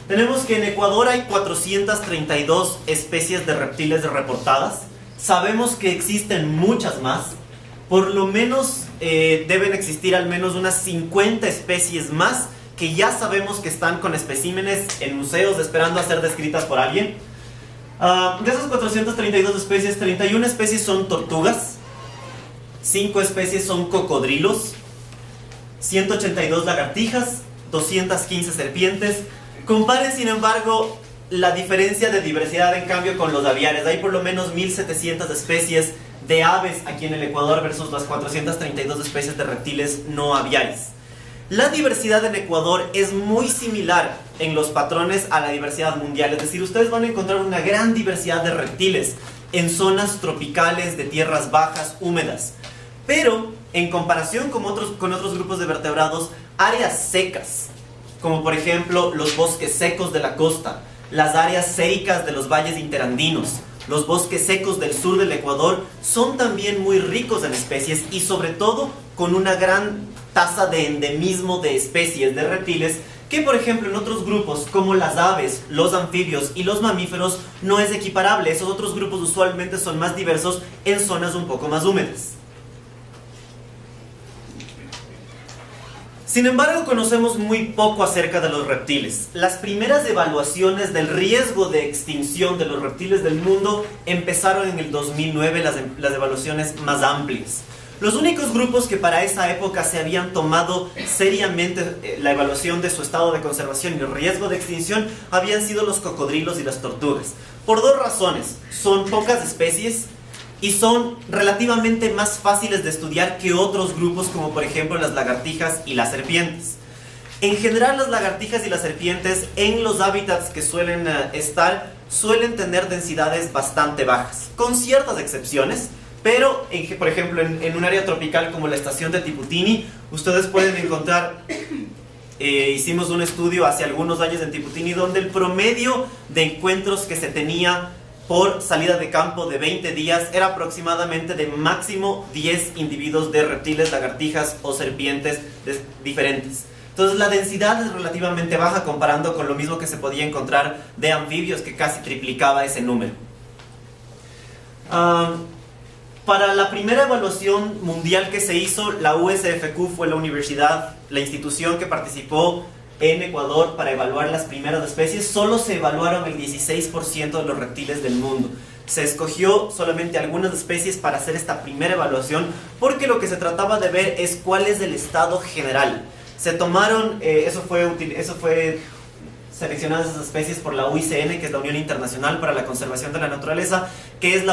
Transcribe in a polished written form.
Tenemos que en Ecuador hay 432 especies de reptiles reportadas. Sabemos que existen muchas más. Por lo menos deben existir al menos unas 50 especies más que ya sabemos que están con especímenes en museos esperando a ser descritas por alguien. De esas 432 especies, 31 especies son tortugas, 5 especies son cocodrilos, 182 lagartijas, 215 serpientes. Comparen, sin embargo, la diferencia de diversidad en cambio con los aviares. Hay por lo menos 1700 especies de aves aquí en el Ecuador versus las 432 especies de reptiles no aviares. La diversidad en Ecuador es muy similar en los patrones a la diversidad mundial. Es decir, ustedes van a encontrar una gran diversidad de reptiles en zonas tropicales de tierras bajas, húmedas. Pero, en comparación con otros grupos de vertebrados, áreas secas, como por ejemplo los bosques secos de la costa, las áreas séricas de los valles interandinos, los bosques secos del sur del Ecuador, son también muy ricos en especies y sobre todo con una gran tasa de endemismo de especies de reptiles que, por ejemplo, en otros grupos como las aves, los anfibios y los mamíferos no es equiparable. Esos otros grupos usualmente son más diversos en zonas un poco más húmedas. Sin embargo, conocemos muy poco acerca de los reptiles. Las primeras evaluaciones del riesgo de extinción de los reptiles del mundo empezaron en el 2009, las evaluaciones más amplias. Los únicos grupos que para esa época se habían tomado seriamente la evaluación de su estado de conservación y el riesgo de extinción habían sido los cocodrilos y las tortugas. Por dos razones: son pocas especies y son relativamente más fáciles de estudiar que otros grupos, como por ejemplo las lagartijas y las serpientes. En general, las lagartijas y las serpientes en los hábitats que suelen estar suelen tener densidades bastante bajas, con ciertas excepciones. Pero, por ejemplo, en un área tropical como la estación de Tiputini, ustedes pueden encontrar, hicimos un estudio hace algunos años en Tiputini, donde el promedio de encuentros que se tenía por salida de campo de 20 días era aproximadamente de máximo 10 individuos de reptiles, lagartijas o serpientes diferentes. Entonces la densidad es relativamente baja comparando con lo mismo que se podía encontrar de anfibios, que casi triplicaba ese número. Para la primera evaluación mundial que se hizo, la USFQ fue la institución que participó en Ecuador para evaluar las primeras especies. Solo se evaluaron el 16% de los reptiles del mundo. Se escogió solamente algunas especies para hacer esta primera evaluación, porque lo que se trataba de ver es cuál es el estado general. Se tomaron, seleccionadas esas especies por la UICN, que es la Unión Internacional para la Conservación de la Naturaleza, que es la